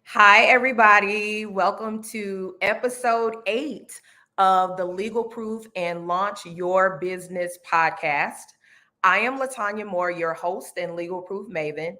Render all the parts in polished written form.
Hi, everybody. Welcome to episode 8 of the Legalproof and Launch Your Business podcast. I am Latanya Moore, your host and Legalproof Maven.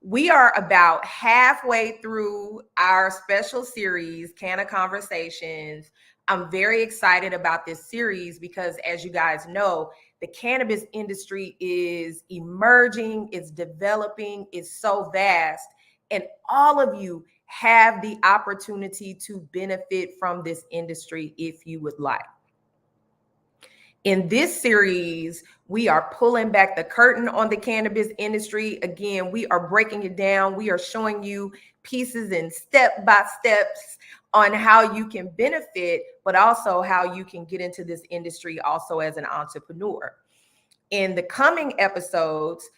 We are about halfway through our special series, CannaConversations. I'm very excited about this series because, as you guys know, the cannabis industry is emerging, it's developing, it's so vast. And all of you have the opportunity to benefit from this industry if you would like. In this series, we are pulling back the curtain on the cannabis industry. Again, we are breaking it down. We are showing you pieces and step by steps on how you can benefit, but also how you can get into this industry also as an entrepreneur. In the coming episodes,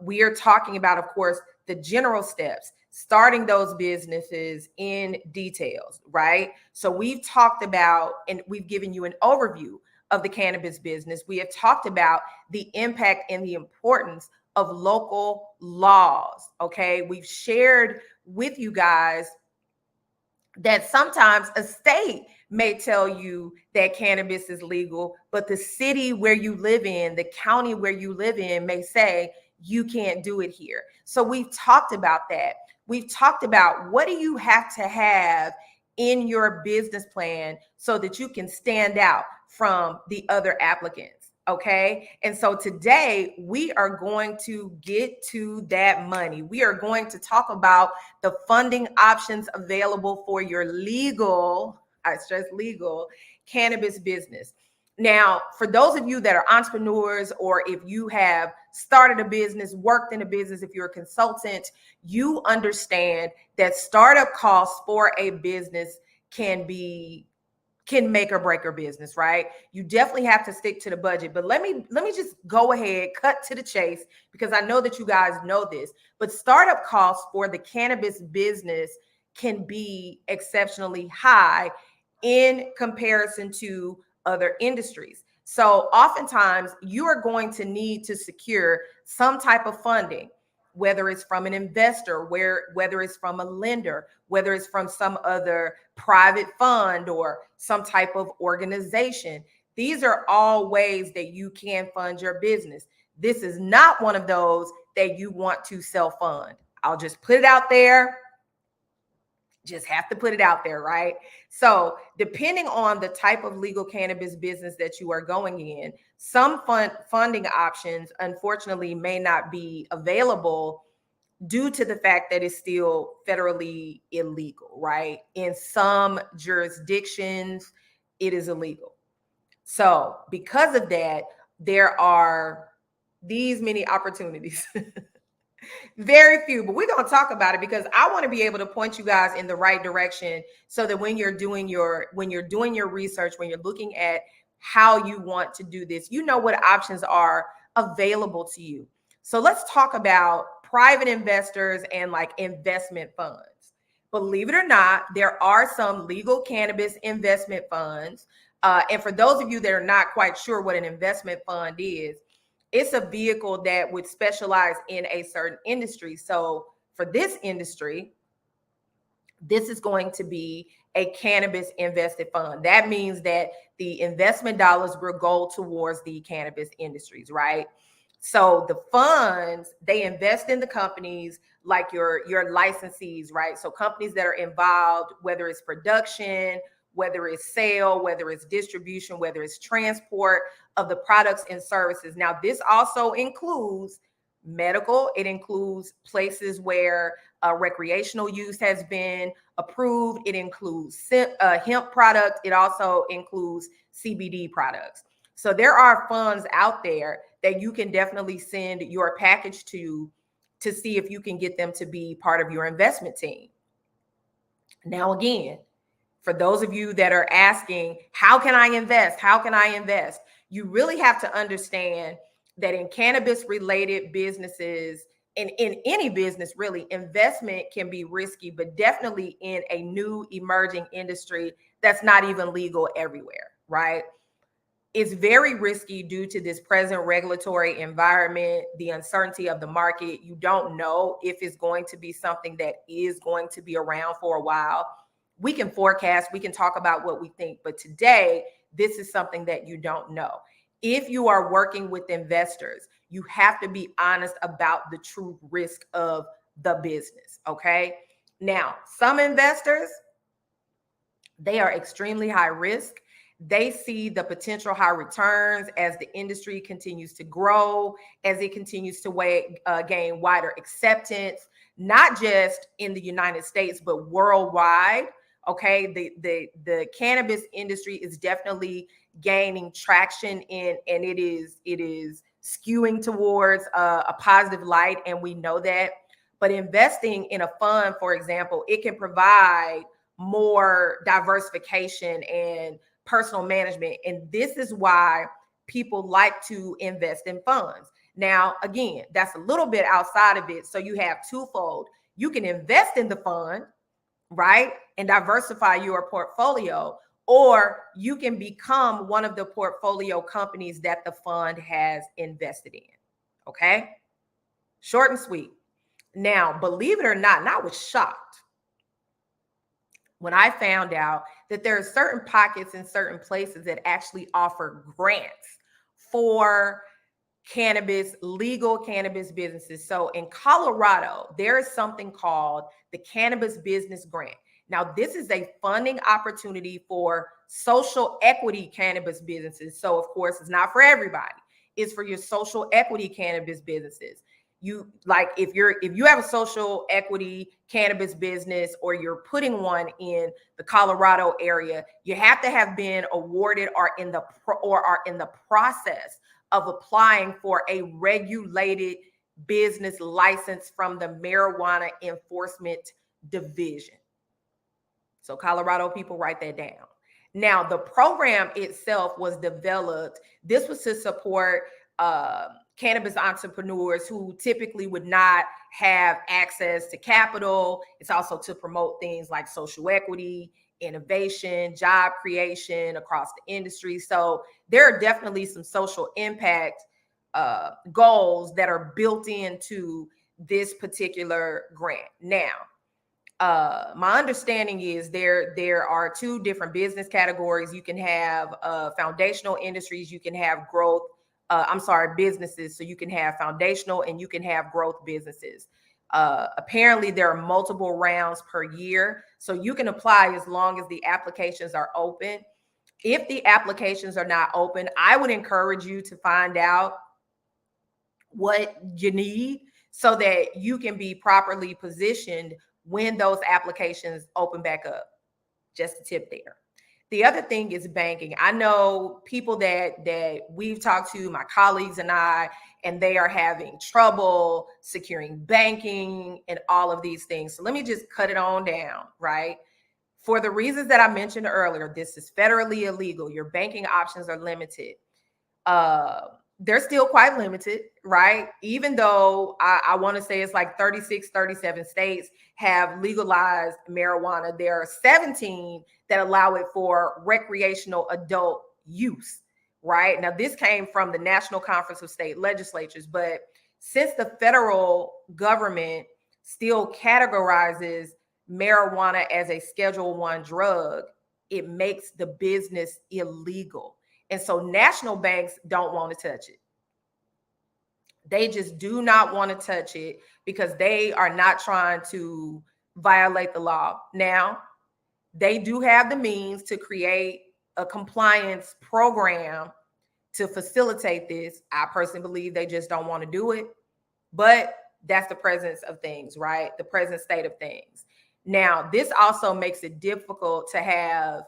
we are talking about, of course, the general steps, starting those businesses in details, right? So we've talked about and we've given you an overview of the cannabis business. We have talked about the impact and the importance of local laws, okay? We've shared with you guys that sometimes a state may tell you that cannabis is legal, but the city where you live in, the county where you live in may say you can't do it here. So we've talked about that. We've talked about what do you have to have in your business plan so that you can stand out from the other applicants. Okay. And so today we are going to get to that money. We are going to talk about the funding options available for your legal, I stress legal, cannabis business. Now, for those of you that are entrepreneurs, or if you have started a business, worked in a business, if you're a consultant, you understand that startup costs for a business can make or break your business, right? You definitely have to stick to the budget. But let me just go ahead, cut to the chase, because I know that you guys know this. But startup costs for the cannabis business can be exceptionally high in comparison to other industries. So oftentimes you are going to need to secure some type of funding, whether it's from an investor, whether it's from a lender, whether it's from some other private fund or some type of organization. These are all ways that you can fund your business. This is not one of those that you want to self-fund. I'll just put it out there. Just have to put it out there, right? So depending on the type of legal cannabis business that you are going in, some funding options unfortunately may not be available due to the fact that it's still federally illegal, right? In some jurisdictions, it is illegal. So because of that, there are these many opportunities. Very few, but we're going to talk about it because I want to be able to point you guys in the right direction so that when you're doing your research, when you're looking at how you want to do this, you know what options are available to you. So let's talk about private investors and like investment funds. Believe it or not, there are some legal cannabis investment funds. And for those of you that are not quite sure what an investment fund is, it's a vehicle that would specialize in a certain industry. So for this industry, this is going to be a cannabis invested fund. That means that the investment dollars will go towards the cannabis industries, right? So the funds, they invest in the companies like your licensees, right? So companies that are involved, whether it's production, whether it's sale, whether it's distribution, whether it's transport of the products and services. Now, this also includes medical. It includes places where recreational use has been approved. It includes hemp product. It also includes CBD products. So there are funds out there that you can definitely send your package to see if you can get them to be part of your investment team. Now, again, for those of you that are asking, how can I invest? How can I invest? You really have to understand that in cannabis related businesses, and in any business, really, investment can be risky, but definitely in a new emerging industry that's not even legal everywhere, right? It's very risky due to this present regulatory environment, the uncertainty of the market. You don't know if it's going to be something that is going to be around for a while. We can forecast, we can talk about what we think, but today, this is something that you don't know. If you are working with investors, you have to be honest about the true risk of the business, okay? Now, some investors, they are extremely high risk. They see the potential high returns as the industry continues to grow, as it continues to gain wider acceptance, not just in the United States, but worldwide. Okay, the cannabis industry is definitely gaining traction and it is skewing towards a positive light, and we know that. But investing in a fund, for example, it can provide more diversification and personal management. And this is why people like to invest in funds. Now, again, that's a little bit outside of it. So you have twofold. You can invest in the fund, right, and diversify your portfolio, or you can become one of the portfolio companies that the fund has invested in. Okay, short and sweet. Now, believe it or not, and I was shocked when I found out that there are certain pockets in certain places that actually offer grants for cannabis, legal cannabis businesses. So in Colorado, there is something called the Cannabis Business Grant. Now, this is a funding opportunity for social equity cannabis businesses. So, of course, it's not for everybody. It's for your social equity cannabis businesses. You like if you have a social equity cannabis business or you're putting one in the Colorado area, you have to have been awarded or are in the process of applying for a regulated business license from the Marijuana Enforcement Division. So Colorado people, write that down. Now, the program itself was developed. This was to support cannabis entrepreneurs who typically would not have access to capital. It's also to promote things like social equity, innovation, job creation across the industry. So there are definitely some social impact goals that are built into this particular grant. Now, my understanding is there are two different business categories. You can have foundational industries, you can have growth businesses. So you can have foundational and you can have growth businesses. Apparently there are multiple rounds per year, so you can apply as long as the applications are open. If the applications are not open, I would encourage you to find out what you need so that you can be properly positioned when those applications open back up. Just a tip there. The other thing is banking. I know people that we've talked to, my colleagues and I, and they are having trouble securing banking and all of these things. So let me just cut it on down, right? For the reasons that I mentioned earlier, this is federally illegal. Your banking options are limited. They're still quite limited, right? Even though I want to say it's like 36, 37 states have legalized marijuana, there are 17 that allow it for recreational adult use, right? Now, this came from the National Conference of State Legislatures, but since the federal government still categorizes marijuana as a Schedule I drug, it makes the business illegal. And so national banks don't want to touch it. They just do not want to touch it because they are not trying to violate the law. Now, they do have the means to create a compliance program to facilitate this. I personally believe they just don't want to do it. But that's the presence of things, right? The present state of things. Now, this also makes it difficult to have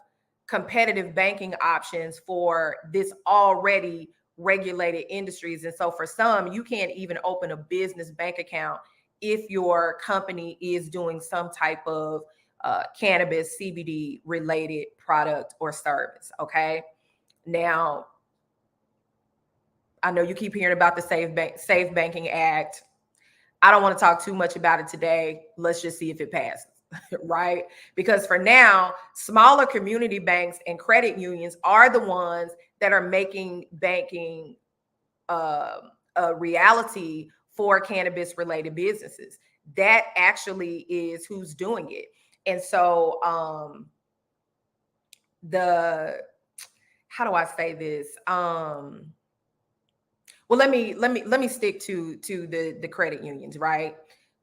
competitive banking options for this already regulated industries. And so for some, you can't even open a business bank account if your company is doing some type of cannabis CBD related product or service. Okay. Now, I know you keep hearing about the Safe Banking Act. I don't want to talk too much about it today. Let's just see if it passes. right? Because for now, smaller community banks and credit unions are the ones that are making banking a reality for cannabis related businesses. That actually is who's doing it. And so the how do I say this? Well, let me stick to the credit unions, right?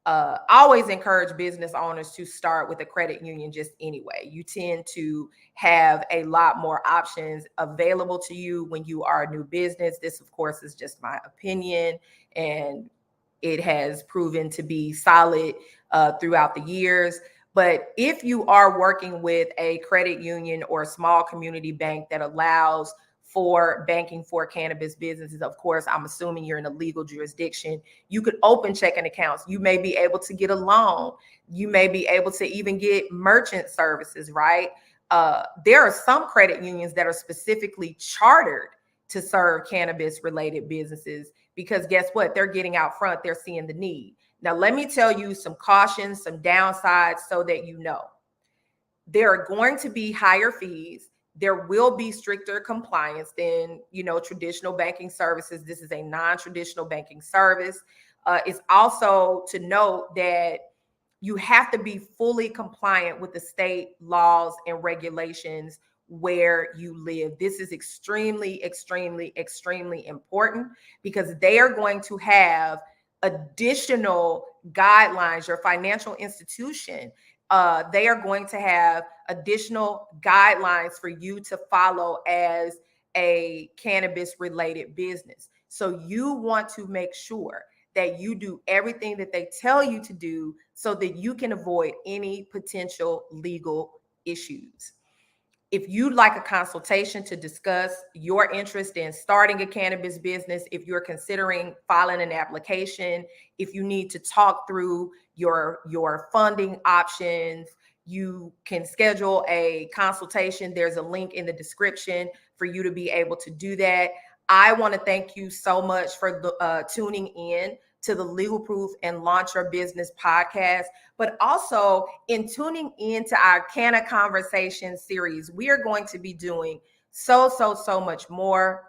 I always encourage business owners to start with a credit union just anyway. You tend to have a lot more options available to you when you are a new business. This, of course, is just my opinion, and it has proven to be solid throughout the years. But if you are working with a credit union or a small community bank that allows for banking for cannabis businesses, of course, I'm assuming you're in a legal jurisdiction, you could open checking accounts. You may be able to get a loan. You may be able to even get merchant services, right? There are some credit unions that are specifically chartered to serve cannabis related businesses because guess what? They're getting out front, they're seeing the need. Now, let me tell you some cautions, some downsides so that you know. There are going to be higher fees. There will be stricter compliance than, traditional banking services. This is a non-traditional banking service. It's also to note that you have to be fully compliant with the state laws and regulations where you live. This is extremely, extremely, extremely important because they are going to have additional guidelines. Your financial institution, they are going to have additional guidelines for you to follow as a cannabis related business. So you want to make sure that you do everything that they tell you to do so that you can avoid any potential legal issues. If you'd like a consultation to discuss your interest in starting a cannabis business, if you're considering filing an application, if you need to talk through your funding options, you can schedule a consultation. There's a link in the description for you to be able to do that. I want to thank you so much for tuning in to the Legalproof and Launch Your Business podcast, but also in tuning into our CannaConversations series. We are going to be doing so much more.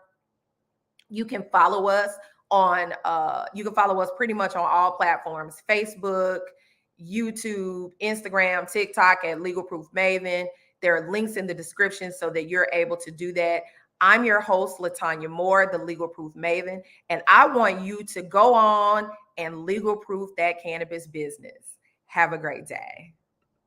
You can follow us pretty much on all platforms: Facebook, YouTube, Instagram, TikTok at Legalproof Maven. There are links in the description so that you're able to do that. I'm your host, Latanya Moore, the Legalproof Maven, and I want you to go on and legal proof that cannabis business. Have a great day.